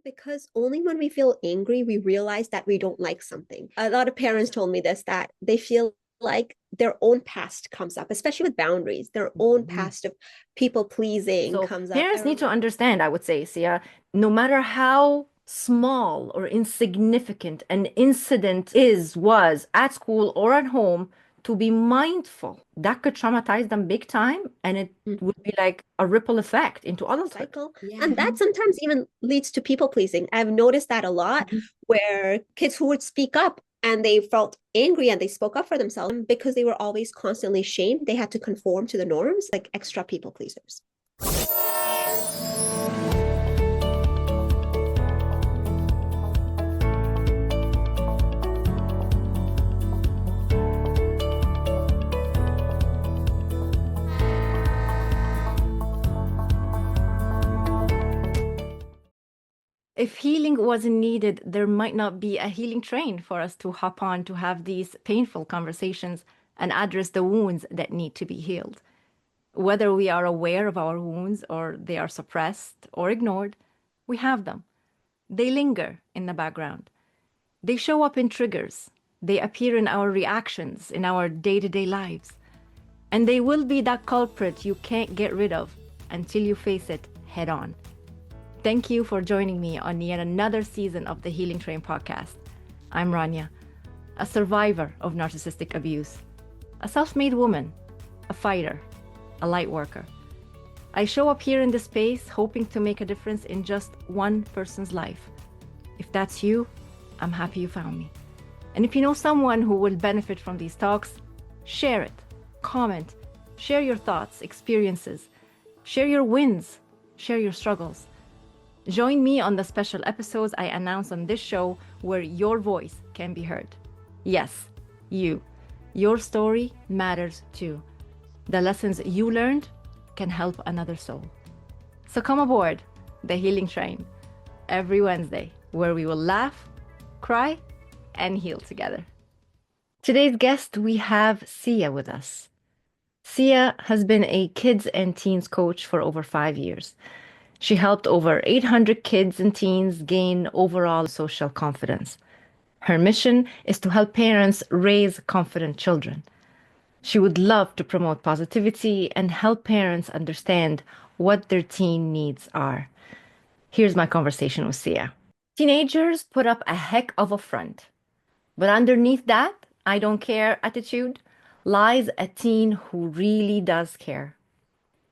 Because only when we feel angry, we realize that we don't like something. A lot of parents told me this, that they feel like their own past comes up, especially with boundaries. Their own Mhm. past of people pleasing So comes up. I parents need to remember. understand, I would say, Sia, no matter how small or insignificant an incident was at school or at home, to be mindful. That could traumatize them big time, and it would be like a ripple effect into adulthood. Cycle. Yeah. And that sometimes even leads to people pleasing. I've noticed that a lot Mhm. where kids who would speak up and they felt angry and they spoke up for themselves because they were always constantly shamed. They had to conform to the norms, like extra people pleasers. If healing wasn't needed, there might not be a healing train for us to hop on to have these painful conversations and address the wounds that need to be healed. Whether we are aware of our wounds or they are suppressed or ignored, we have them. They linger in the background. They show up in triggers. They appear in our reactions, in our day to day lives. And they will be that culprit you can't get rid of until you face it head on. Thank you for joining me on yet another season of the Healing Train podcast. I'm Rania, a survivor of narcissistic abuse, a self made woman, a fighter, a light worker. I show up here in this space hoping to make a difference in just one person's life. If that's you, I'm happy you found me. And if you know someone who will benefit from these talks, share it, comment, share your thoughts, experiences, share your wins, share your struggles. Join me on the special episodes I announce on this show where your voice can be heard. Yes, you. Your story matters too. The lessons you learned can help another soul. So come aboard the Healing Train every Wednesday, where we will laugh, cry, and heal together. Today's guest, we have Sia with us. Sia has been a kids and teens coach for over 5 years. She helped over 800 kids and teens gain overall social confidence. Her mission is to help parents raise confident children. She would love to promote positivity and help parents understand what their teen needs are. Here's my conversation with Sia. Teenagers put up a heck of a front, but underneath that, I don't care attitude lies a teen who really does care.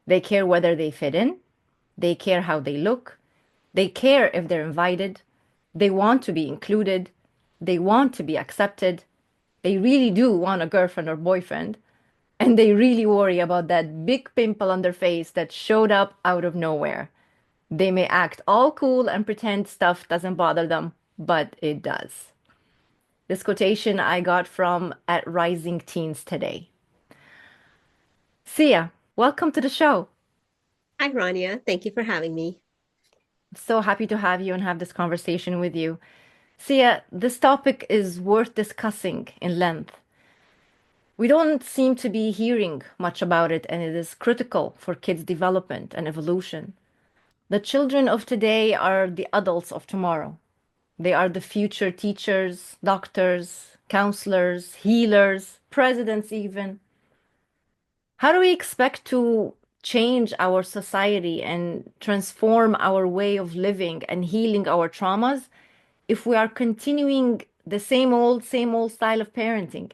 They care whether they fit in, they care how they look, they care if they're invited, they want to be included, they want to be accepted, they really do want a girlfriend or boyfriend, and they really worry about that big pimple on their face that showed up out of nowhere. They may act all cool and pretend stuff doesn't bother them, but it does. This quotation I got from at Rising Teens Today. Sia, welcome to the show. Hi, Rania. Thank you for having me. So happy to have you and have this conversation with you. Sia, this topic is worth discussing in length. We don't seem to be hearing much about it, and it is critical for kids' development and evolution. The children of today are the adults of tomorrow. They are the future teachers, doctors, counselors, healers, presidents, even. How do we expect to change our society and transform our way of living and healing our traumas if we are continuing the same old style of parenting?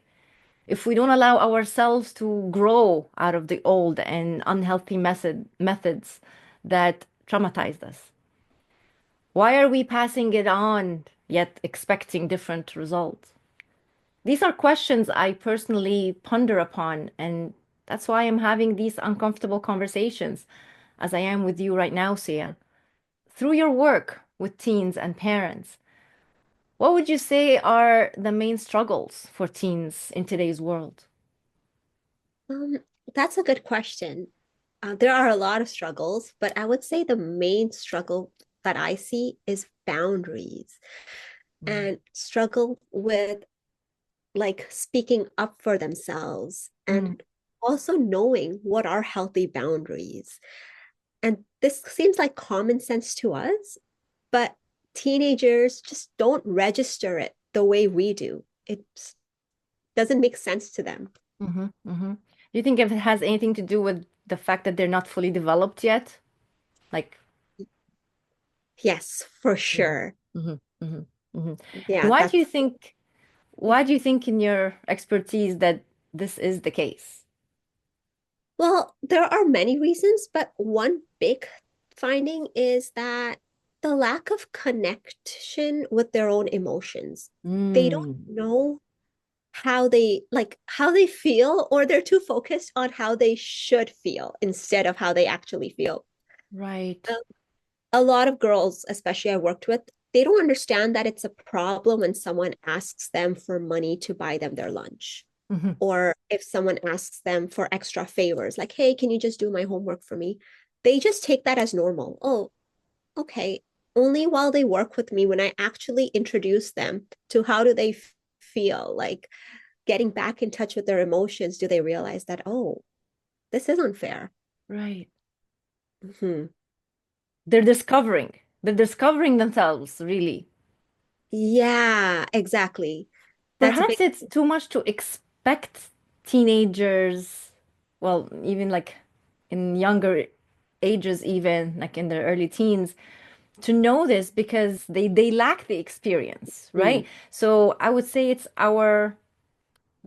If we don't allow ourselves to grow out of the old and unhealthy methods that traumatized us? Why are we passing it on yet expecting different results? These are questions I personally ponder upon, and that's why I'm having these uncomfortable conversations, as I am with you right now, Sia. Through your work with teens and parents, what would you say are the main struggles for teens in today's world? Um, that's a good question. There are a lot of struggles, but I would say the main struggle that I see is boundaries Mm. and struggle with like speaking up for themselves Mm. and also knowing what are healthy boundaries. And this seems like common sense to us, but teenagers just don't register it the way we do. It doesn't make sense to them. Mm-hmm, mm-hmm. Do you think if it has anything to do with the fact that they're not fully developed yet? Like, Yes, for yeah. sure. Mm-hmm, mm-hmm, mm-hmm. And Yeah, why do you that's think, why do you think in your expertise that this is the case? well, there are many reasons, but one big finding is that the lack of connection with their own emotions. They don't Mm, know how they feel, or they're too focused on how they should feel instead of how they actually feel. right. A lot of girls, especially I worked with, they don't understand that it's a problem when someone asks them for money to buy them their lunch. Mm-hmm. Or if someone asks them for extra favors, like, hey, can you just do my homework for me? They just take that as normal. Oh, okay. Only while they work with me, when I actually introduce them to how do they feel, like getting back in touch with their emotions, do they realize that, oh, this is unfair. Right. Mhm. They're discovering. They're discovering themselves, really. Yeah, exactly. That's a Perhaps big. it's too much to expect teenagers, well, even like in younger ages, even like in their early teens, to know this because they lack the experience, Mhm. right? So I would say it's our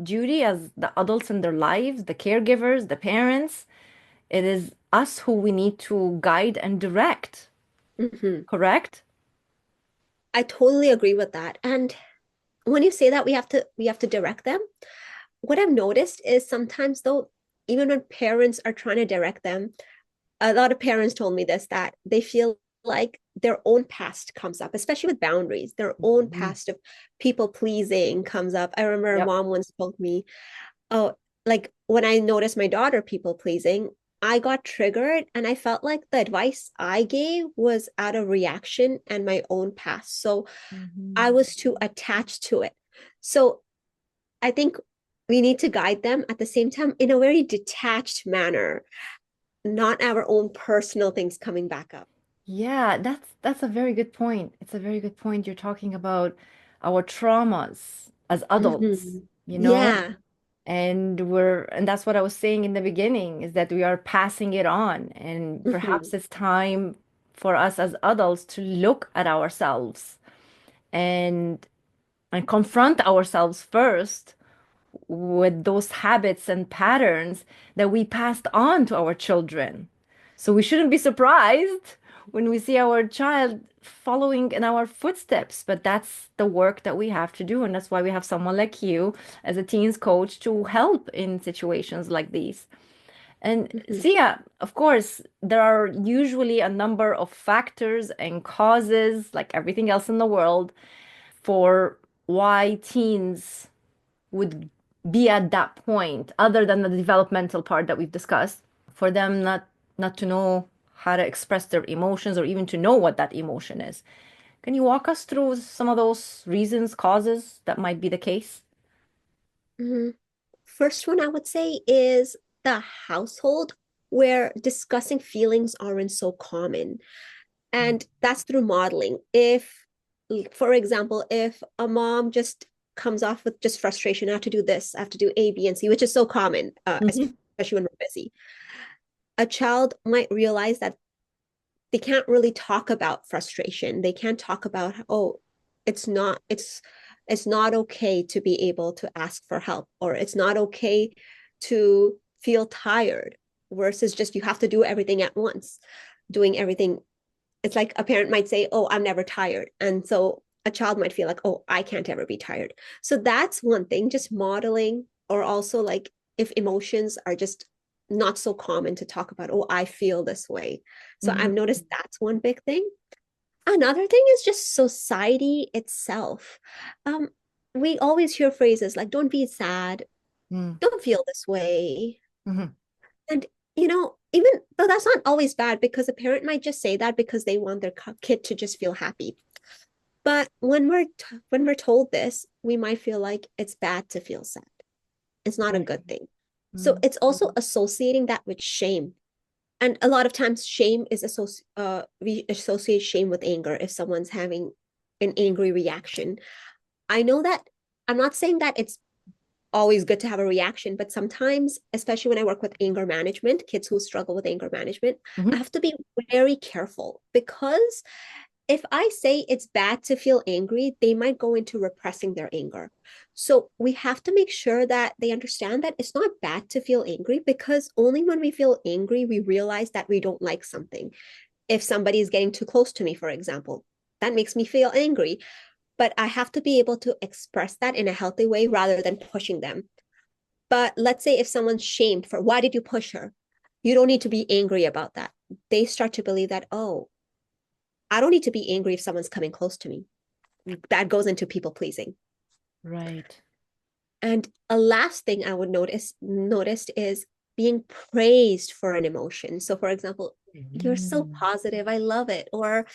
duty as the adults in their lives, the caregivers, the parents. It is us who we need to guide and direct, Mhm. correct? I totally agree with that. And when you say that we have to direct them, what I've noticed is sometimes though, even when parents are trying to direct them, a lot of parents told me this, that they feel like their own past comes up, especially with boundaries. Their own Mhm. past of people pleasing comes up. I remember Yep. mom once told me, oh, like when I noticed my daughter people pleasing, I got triggered and I felt like the advice I gave was out of reaction and my own past. So I Mhm. was too attached to it. So I think we need to guide them at the same time in a very detached manner, not our own personal things coming back up. Yeah, that's a very good point. It's a very good point. You're talking about our traumas as adults, Mhm. you know? Yeah. And that's what I was saying in the beginning, is that we are passing it on. And Mhm. perhaps it's time for us as adults to look at ourselves and and confront ourselves first with those habits and patterns that we passed on to our children. So we shouldn't be surprised when we see our child following in our footsteps. But that's the work that we have to do. And that's why we have someone like you as a teens coach to help in situations like these. And Mhm. Sia, of course, there are usually a number of factors and causes, like everything else in the world, for why teens would be at that point, other than the developmental part that we've discussed, for them not to know how to express their emotions or even to know what that emotion is. Can you walk us through some of those reasons, causes that might be the case? Mhm. First one I would say is the household where discussing feelings aren't so common. And that's through modeling. If, for example, if a mom just comes off with just frustration, I have to do this, I have to do A, B, and C, which is so common, Mhm. especially when we're busy, a child might realize that they can't really talk about frustration. They can't talk about, oh, it's not, it's not okay to be able to ask for help, or it's not okay to feel tired, versus just you have to do everything at once, doing everything. It's like a parent might say, oh, I'm never tired. And so a child might feel like, oh, I can't ever be tired. So that's one thing, just modeling, or also like if emotions are just not so common to talk about, oh, I feel this way. So I've Mhm. noticed that's one big thing. Another thing is just society itself. Um, we always hear phrases like, don't be sad, Mhm. don't feel this way. Mhm. And even though that's not always bad, because a parent might just say that because they want their kid to just feel happy. But when we're told this, we might feel like it's bad to feel sad. It's not a Right. good thing. So Mhm. it's also associating that with shame. And a lot of times shame is we associate shame with anger if someone's having an angry reaction. I know that I'm not saying that it's always good to have a reaction, but sometimes, especially when I work with anger management, kids who struggle with anger management, I Mhm. have to be very careful because if I say it's bad to feel angry, they might go into repressing their anger. So we have to make sure that they understand that it's not bad to feel angry because only when we feel angry, we realize that we don't like something. If somebody is getting too close to me, for example, that makes me feel angry. But I have to be able to express that in a healthy way rather than pushing them. But let's say if someone's shamed for why did you push her? You don't need to be angry about that. They start to believe that, oh, I don't need to be angry if someone's coming close to me. That goes into people pleasing. Right. And a last thing I would noticed is being praised for an emotion. So for example, you're so Mm. positive, I love it. Or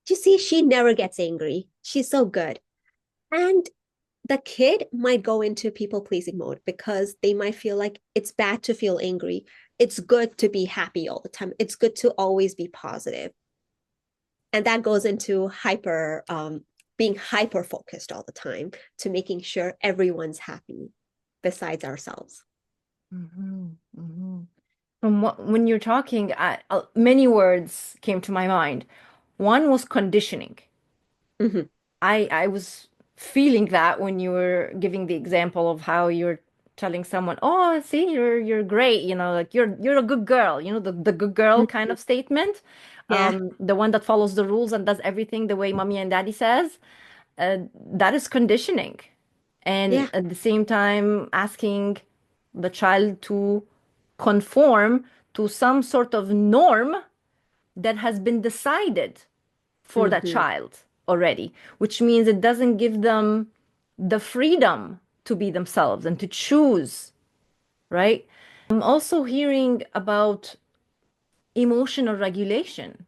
you see, she never gets angry. She's so good. And the kid might go into people pleasing mode because they might feel like it's bad to feel angry. It's good to be happy all the time. It's good to always be positive. And that goes into being hyper focused all the time to making sure everyone's happy besides ourselves. Mhm. Mhm. From when you're talking, many words came to my mind. One was conditioning. Mm-hmm. I was feeling that when you were giving the example of how you're telling someone, "Oh, see, you're great," like you're a good girl, the good girl kind Mm-hmm. of statement, Yeah. the one that follows the rules and does everything the way mommy and daddy says. That is conditioning, and Yeah. at the same time asking the child to conform to some sort of norm that has been decided for that Mm-hmm. child already, which means it doesn't give them the freedom to be themselves and to choose, right? I'm also hearing about emotional regulation.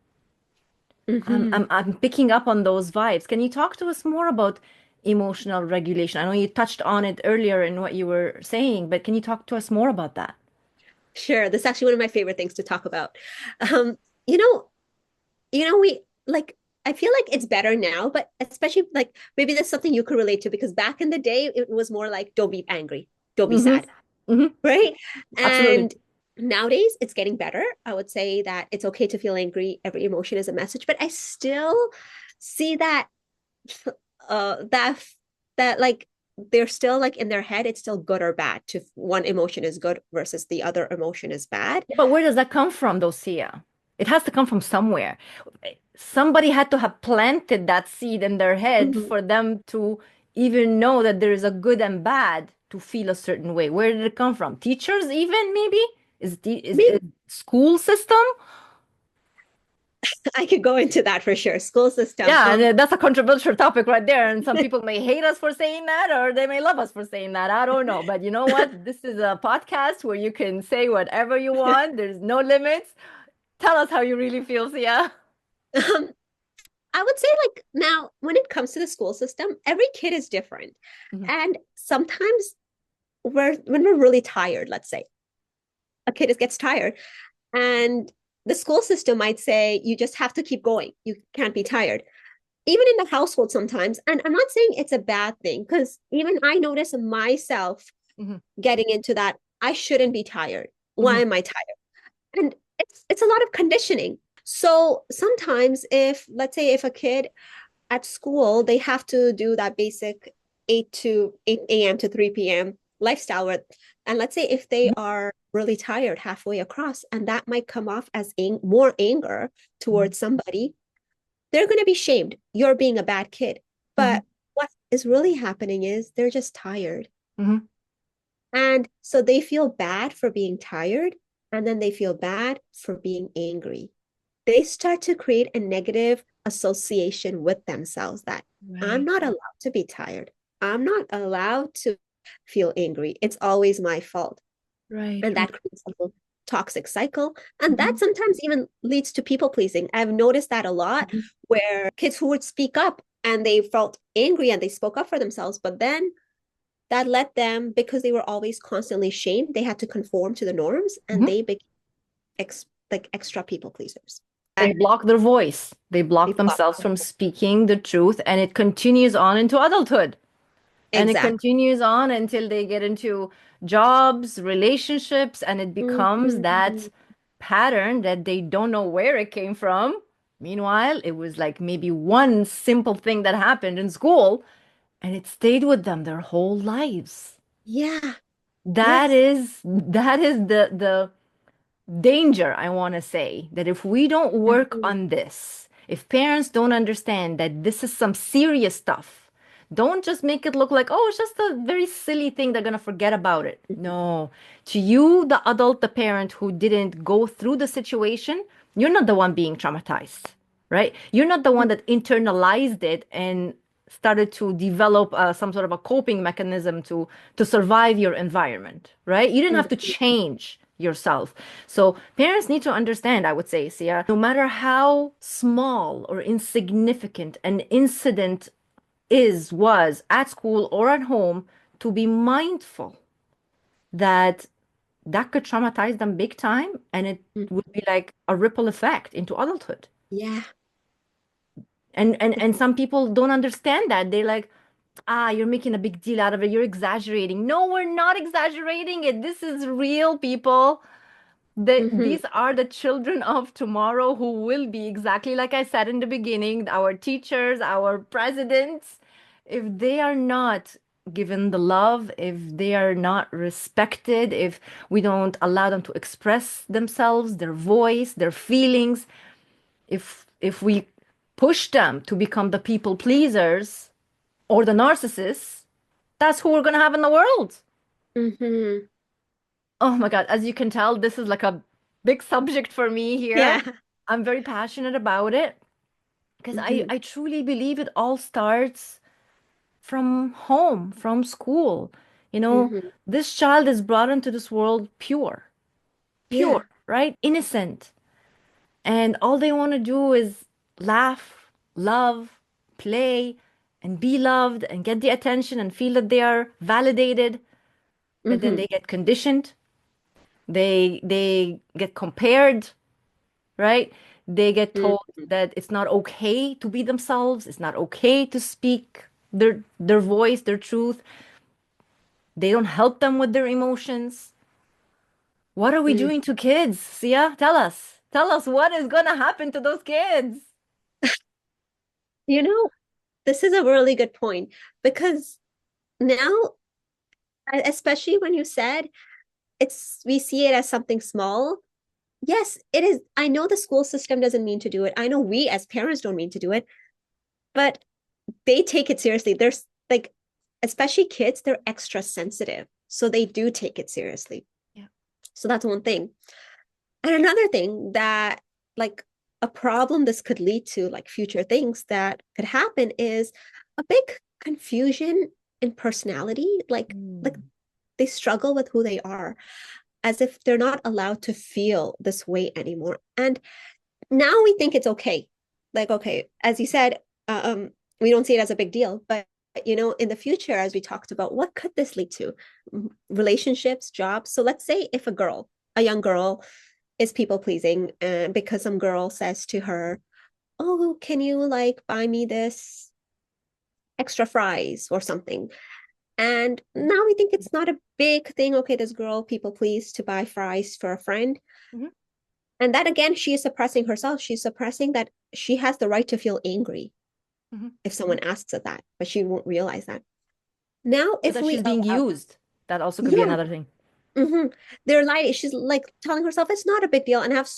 I'm, Mm-hmm. I'm, I'm picking up on those vibes. Can you talk to us more about emotional regulation? I know you touched on it earlier in what you were saying, but can you talk to us more about that? Sure. This is actually one of my favorite things to talk about. Um, you know, we like I feel like it's better now, but especially like maybe that's something you could relate to because back in the day it was more like don't be angry, don't be Hmm. sad, Hmm. right? Absolutely. And nowadays it's getting better. I would say that it's okay to feel angry. Every emotion is a message, but I still see that uh that that like they're still like in their head it's still good or bad to one emotion is good versus the other emotion is bad. But where does that come from, though, Sia? It has to come from somewhere. Somebody had to have planted that seed in their head Mhm. for them to even know that there is a good and bad to feel a certain way. Where did it come from? Teachers, even maybe? Is Maybe school system? I could go into that for sure. School system. Yeah, and that's a controversial topic right there. And some people may hate us for saying that, or they may love us for saying that. I don't know. But you know what? This is a podcast where you can say whatever you want. There's no limits. Tell us how you really feel, Sia. um, I would say like now when it comes to the school system, every kid is different. Mhm. And sometimes when we're really tired, let's say a kid gets tired and the school system might say you just have to keep going. You can't be tired. Even in the household sometimes. And I'm not saying it's a bad thing because even I notice myself Mhm. getting into that. I shouldn't be tired. Why Mhm. am I tired? And it's a lot of conditioning. So sometimes if let's say if a kid at school, they have to do that basic 8 a.m. to 3 p.m. lifestyle. And let's say if they Mhm. are really tired halfway across, and that might come off as more anger Mhm. towards somebody, they're going to be shamed. You're being a bad kid. Mhm. But what is really happening is they're just tired. Mhm. And so they feel bad for being tired, and then they feel bad for being angry. They start to create a negative association with themselves that I'm Right. not allowed to be tired. I'm not allowed to feel angry. It's always my fault. Right. And Right. that creates a whole toxic cycle. And that Mhm. sometimes even leads to people pleasing. I've noticed that a lot Mhm. where kids who would speak up and they felt angry and they spoke up for themselves, but then that led because they were always constantly shamed, they had to conform to the norms and Mhm. they like extra people pleasers. They And block their voice. They they block block. themselves from speaking the truth, and it continues on into adulthood. And it Exactly. continues on until they get into jobs, relationships, and it becomes that Mhm. pattern that they don't know where it came from. Meanwhile, it was like maybe one simple thing that happened in school, and it stayed with them their whole lives. Yeah. That Yes. is that is the danger, I want to say, that if we don't work Mhm. on this, if parents don't understand that this is some serious stuff, don't just make it look like, oh, it's just a very silly thing, they're going to forget about it. No. To you, the adult, the parent who didn't go through the situation, you're not the one being traumatized, right? You're not the one that internalized it and started to develop some sort of a coping mechanism to survive your environment, right? You didn't have to Mhm. change yourself. So parents need to understand, I would say, Sia, no matter how small or insignificant an incident was at school or at home, to be mindful that that could traumatize them big time, and it Mhm. would be like a ripple effect into adulthood. Yeah. And some people don't understand that. They're like, ah, you're making a big deal out of it. You're exaggerating. No, we're not exaggerating it. This is real, people. Mhm. These are the children of tomorrow who will be exactly like I said in the beginning, our teachers, our presidents. If they are not given the love, if they are not respected, if we don't allow them to express themselves, their voice, their feelings, if we push them to become the people pleasers or the narcissists, that's who we're going to have in the world. Mhm. Oh my God, as you can tell, this is like a big subject for me here. Yeah. I'm very passionate about it because Mhm. I truly believe it all starts from home, from school. You know, Mhm. this child is brought into this world Yeah. pure, right? Innocent. And all they want to do is laugh, love, play, and be loved and get the attention and feel that they are validated. But then Mhm. they get conditioned, they get compared, right? They get told Mhm. that it's not okay to be themselves, it's not okay to speak their voice, their truth. They don't help them with their emotions. What are we Mhm. doing to kids? Sia, tell us. Tell us what is gonna happen to those kids. You know, this is a really good point because now, especially when you said we see it as something small. Yes, it is. I know the school system doesn't mean to do it. I know we as parents don't mean to do it, but they take it seriously. There's like, especially kids, they're extra sensitive. So they do take it seriously. Yeah. So that's one thing. And another thing that, like, a problem this could lead to, like future things that could happen, is a big confusion in personality. Like Mm. they struggle with who they are, as if they're not allowed to feel this way anymore. And now we think it's okay. Like, okay, as you said, we don't see it as a big deal, but in the future, as we talked about, what could this lead to? Relationships, jobs. So let's say if a young girl is people pleasing, because some girl says to her, "Oh, can you like buy me this extra fries or something?" And now we think it's not a big thing. Okay, this girl people please to buy fries for a friend. Mhm. And that again, she is suppressing herself. She's suppressing that she has the right to feel angry Mhm. if someone asks her that, but she won't realize that. Now, Or if that we she's being allow, used. That also could be yeah, another thing. they're lying. She's like telling herself it's not a big deal. And I have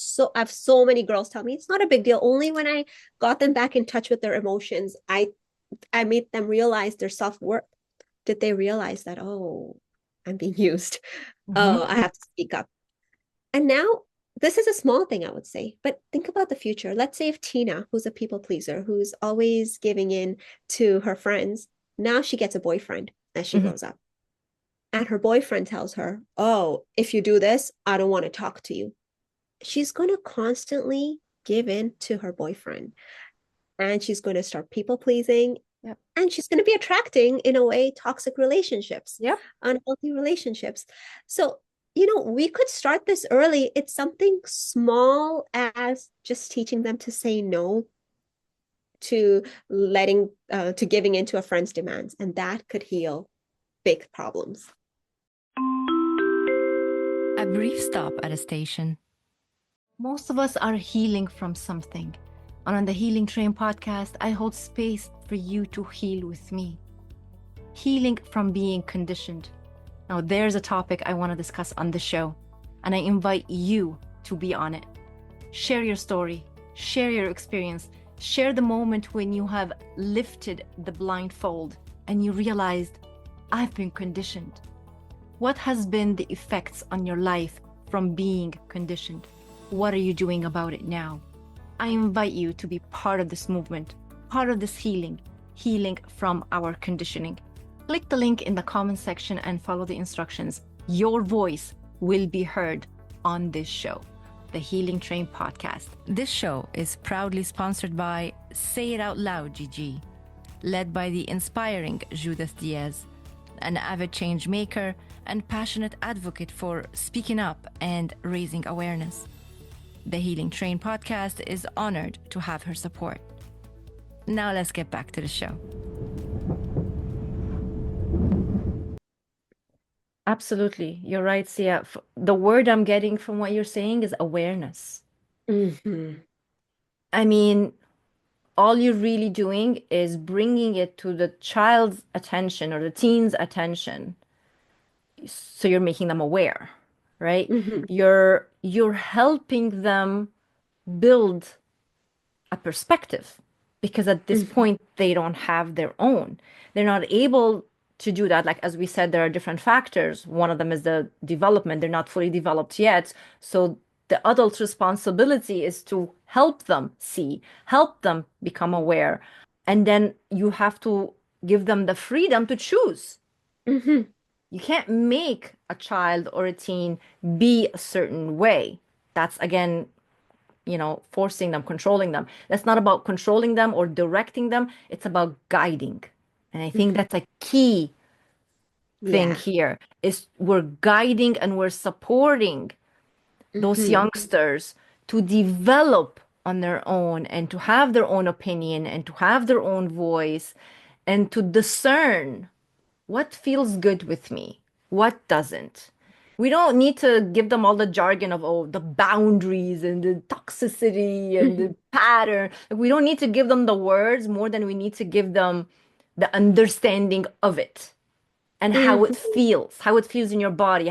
so many girls tell me it's not a big deal. Only when I got them back in touch with their emotions, I made them realize their self-worth. Did they realize that, oh, I'm being used? Oh, Mhm. I have to speak up. And now this is a small thing, I would say, but think about the future. Let's say if Tina, who's a people pleaser, who's always giving in to her friends, now she gets a boyfriend as she Mhm. grows up. And her boyfriend tells her, "Oh, if you do this, I don't want to talk to you." She's going to constantly give in to her boyfriend, and she's going to start people pleasing, Yep. and she's going to be attracting, in a way, toxic relationships, Yep. unhealthy relationships. So we could start this early. It's something small as just teaching them to say no to to giving into a friend's demands, and that could heal big problems. A brief stop at a station. Most of us are healing from something. And on the Healing Train podcast, I hold space for you to heal with me. Healing from being conditioned. Now, there's a topic I want to discuss on the show, and I invite you to be on it. Share your story, share your experience, share the moment when you have lifted the blindfold and you realized, I've been conditioned. What has been the effects on your life from being conditioned? What are you doing about it now? I invite you to be part of this movement, part of this healing from our conditioning. Click the link in the comment section and follow the instructions. Your voice will be heard on this show, the Healing Train podcast. This show is proudly sponsored by Say It Out Loud GG, led by the inspiring Judith Diaz, an avid change maker and passionate advocate for speaking up and raising awareness. The Healing Train podcast is honored to have her support. Now let's get back to the show. Absolutely. You're right, Sia. The word I'm getting from what you're saying is awareness. Mm-hmm. I mean, all you're really doing is bringing it to the child's attention or the teen's attention. So you're making them aware, right? Mm-hmm. You're helping them build a perspective, because at this Mm-hmm. point they don't have their own. They're not able to do that. Like, as we said, there are different factors. One of them is the development. They're not fully developed yet. So the adult's responsibility is to help them see, help them become aware. And then you have to give them the freedom to choose. Mm-hmm. You can't make a child or a teen be a certain way. That's, again, forcing them, controlling them. That's not about controlling them or directing them. It's about guiding. And I think Mm-hmm. that's a key thing Yeah. here is we're guiding and we're supporting those Mm-hmm. youngsters to develop on their own and to have their own opinion and to have their own voice and to discern what feels good with me, what doesn't. We don't need to give them all the jargon of, oh, the boundaries and the toxicity and Mm-hmm. the pattern. Like, we don't need to give them the words more than we need to give them the understanding of it and Mm-hmm. how it feels in your body,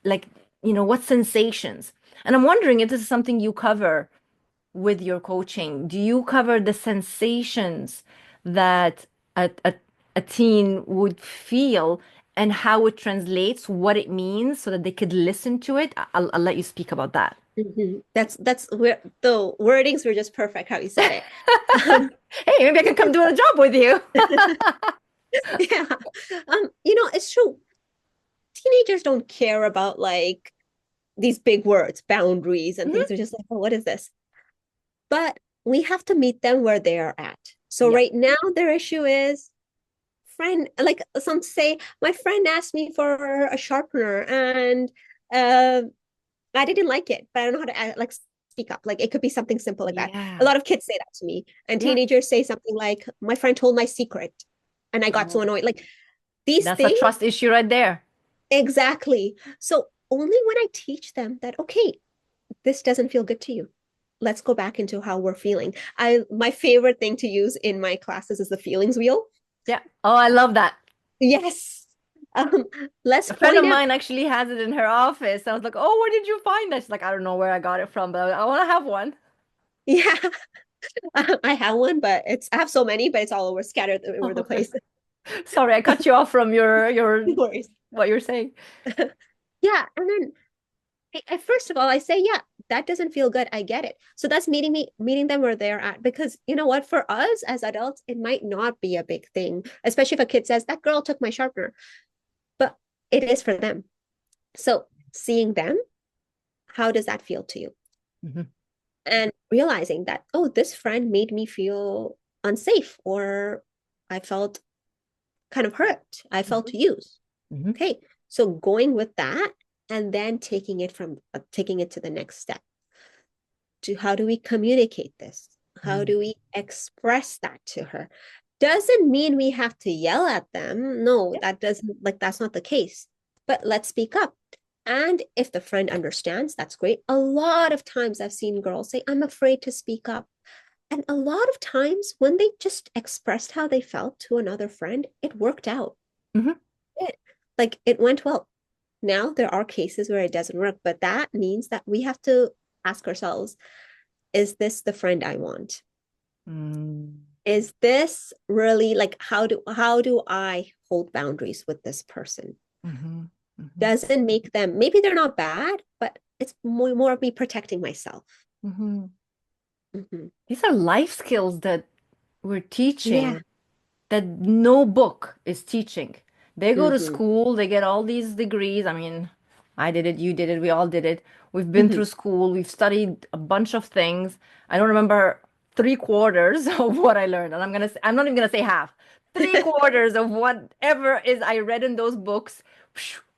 like, what sensations. And I'm wondering if this is something you cover with your coaching. Do you cover the sensations that a teen would feel and how it translates, what it means, so that they could listen to it? I'll let you speak about that. Mm-hmm. That's where the wordings were just perfect how you said it. Um, Hey, maybe I can come do a job with you. yeah. It's true. Teenagers don't care about like these big words, boundaries and things. Mhm. They're just like, oh, what is this? But we have to meet them where they are at. So Yeah. right now their issue is friend, like some say, my friend asked me for a sharpener and uh, I didn't like it, but I don't know how to like speak up. Like it could be something simple like that. A Yeah. lot of kids say that to me, and Yeah. teenagers say something like, "My friend told my secret," and I got so Oh, annoyed. Like these that's a things, trust issue right there. exactly. So only when I teach them that, okay, this doesn't feel good to you. Let's go back into how we're feeling. My favorite thing to use in my classes is the feelings wheel. Yeah. Oh, I love that. Yes. Um, let's A friend of point out. mine actually has it in her office. I was like, "Oh, where did you find that?" She's like, "I don't know where I got it from, but I want to have one." Yeah, I have one, but I have so many, but it's all over scattered over the place. Sorry, I cut you off from your No worries. what you're saying. Yeah, and then first of all, I say, yeah, that doesn't feel good. I get it. So that's meeting them where they're at. Because you know what, for us as adults, it might not be a big thing, especially if a kid says, that girl took my sharpener, but it is for them. So seeing them, how does that feel to you? Mhm. And realizing that, oh, this friend made me feel unsafe, or I felt kind of hurt. I felt Mhm. used. Mhm. Okay. So going with that and then taking it to the next step. To how do we communicate this? How Mm. do we express that to her? Doesn't mean we have to yell at them. No, Yeah. that doesn't, like, that's not the case. But let's speak up. And if the friend understands, that's great. A lot of times I've seen girls say, I'm afraid to speak up. And a lot of times when they just expressed how they felt to another friend, it worked out. Hmm. It, like it went well. Now there are cases where it doesn't work, but that means that we have to ask ourselves, is this the friend I want? Mm. Is this really like how do I hold boundaries with this person? Hmm. Hmm. Doesn't make them, maybe they're not bad, but it's more of me protecting myself. Hmm. Hmm. These are life skills that we're Yeah. teaching that no book is teaching. They go to Hmm. school, they get all these degrees. I mean, I did it, you did it, we all did it. We've been Hmm. through school, we've studied a bunch of things. I don't remember three-quarters of what I learned, and I'm not even gonna say half. Three-quarters of whatever is I read in those books,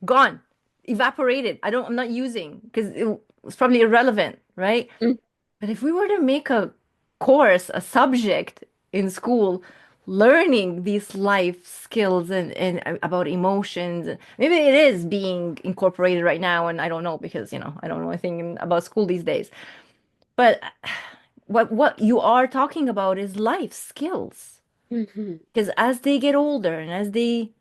gone, evaporated. I'm not using because it was probably irrelevant, right? But if we were to make a course, a subject in school, learning these life skills and about emotions, maybe it is being incorporated right now, and I don't know because, I don't know anything about school these days. But what you are talking about is life skills. Hmm. Because as they get older and as they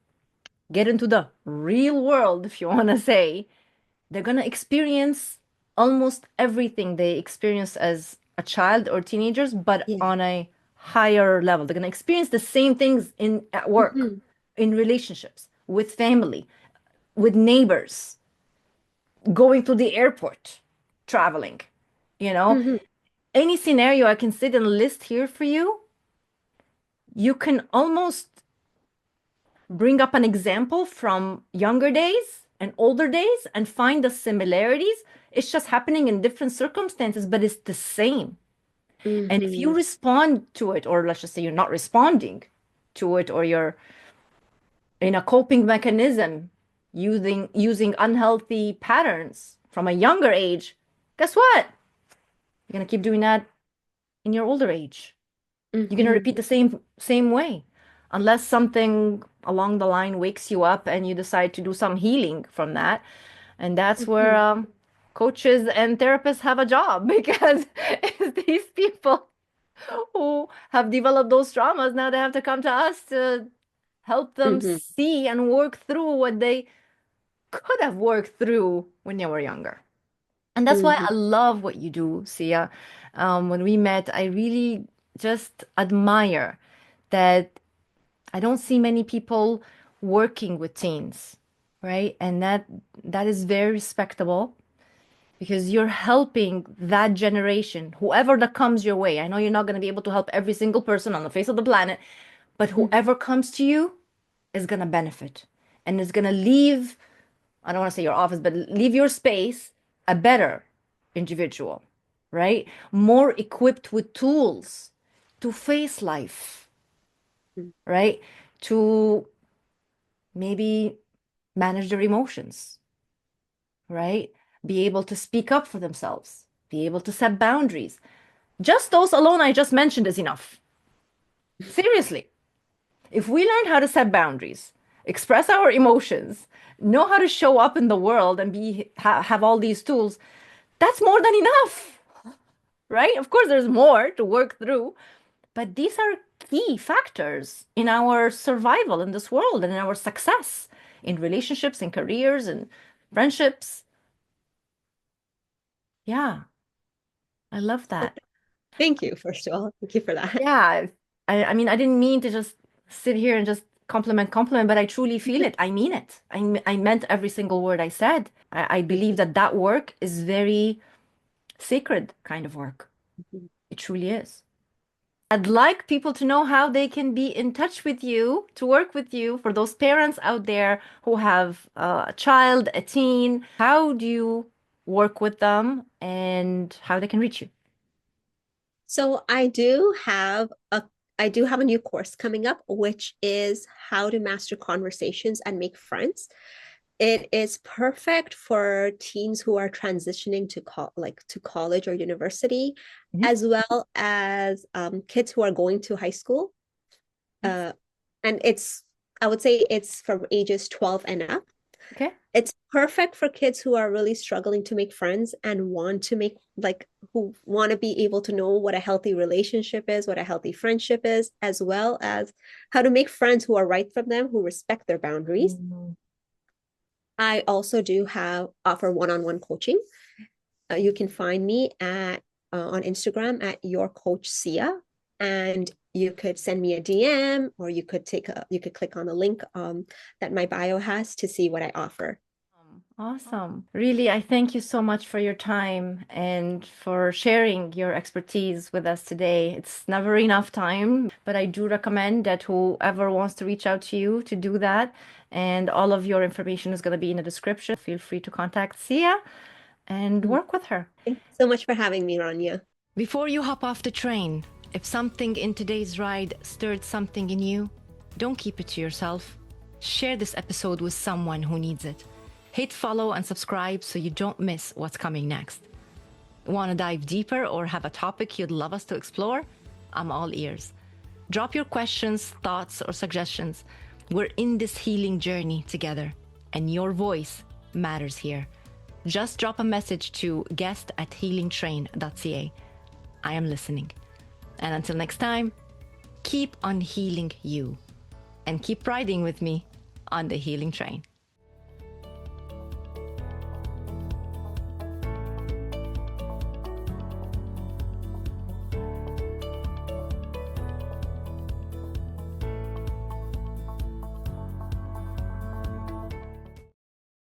get into the real world, if you want to say, they're going to experience almost everything they experienced as a child or teenagers, but Yeah. on a higher level. They're going to experience the same things in at work, Hmm. in relationships, with family, with neighbors, going to the airport, traveling. You know, Hmm. any scenario I can sit and list here for you, you can almost bring up an example from younger days and older days and find the similarities. It's just happening in different circumstances, but it's the same. And if you Hmm. respond to it, or let's just say you're not responding to it, or you're in a coping mechanism using unhealthy patterns from a younger age, guess what? You're gonna keep doing that in your older age. You're going to Hmm. repeat the same way unless something along the line wakes you up and you decide to do some healing from that. And that's where Hmm. coaches and therapists have a job because it's these people who have developed those traumas, now they have to come to us to help them Hmm. see and work through what they could have worked through when they were younger. And that's why Hmm. I love what you do, Sia. When we met, I really just admire that I don't see many people working with teens, right? And that is very respectable because you're helping that generation, whoever that comes your way. I know you're not going to be able to help every single person on the face of the planet, but Hmm. whoever comes to you is going to benefit and is going to leave, I don't want to say your office, but leave your space a better individual, right? More equipped with tools to face life, right? To maybe manage their emotions, right? Be able to speak up for themselves, be able to set boundaries. Just those alone I just mentioned is enough. Seriously. If we learn how to set boundaries, express our emotions, know how to show up in the world and have all these tools, that's more than enough, right? Of course, there's more to work through, but these are key factors in our survival in this world and in our success in relationships and careers and friendships. Yeah, I love Well, that. thank you, first of all. Thank you for that. Yeah, I mean, I didn't mean to just sit here and just compliment, but I truly feel it. I mean it. I meant every single word I said. I believe that that work is very sacred kind of work. It truly is. I'd like people to know how they can be in touch with you, to work with you, for those parents out there who have a child, a teen. How do you work with them and how they can reach you? So I do have a new course coming up, which is how to master conversations and make friends. It is perfect for teens who are transitioning to to college or university, Mhm. as well as kids who are going to high school. Nice. Uh, and I would say it's from ages 12 and up. Okay. It's perfect for kids who are really struggling to make friends and want to make who want to be able to know what a healthy relationship is, what a healthy friendship is, as well as how to make friends who are right for them, who respect their boundaries. Mm. I also do have offer one-on-one coaching. You can find me at on Instagram at your coach Sia, and you could send me a DM, or you could click on the link that my bio has to see what I offer. Awesome. Really, I thank you so much for your time and for sharing your expertise with us today. It's never enough time, but I do recommend that whoever wants to reach out to you to do that. And all of your information is going to be in the description. Feel free to contact Sia and Mhm. work with her. Thank you so much for having me, Rania. Before you hop off the train, if something in today's ride stirred something in you, don't keep it to yourself. Share this episode with someone who needs it. Hit follow and subscribe so you don't miss what's coming next. Want to dive deeper or have a topic you'd love us to explore? I'm all ears. Drop your questions, thoughts, or suggestions. We're in this healing journey together, and your voice matters here. Just drop a message to guest@healingtrain.ca. I am listening. And until next time, keep on healing you and keep riding with me on the healing train.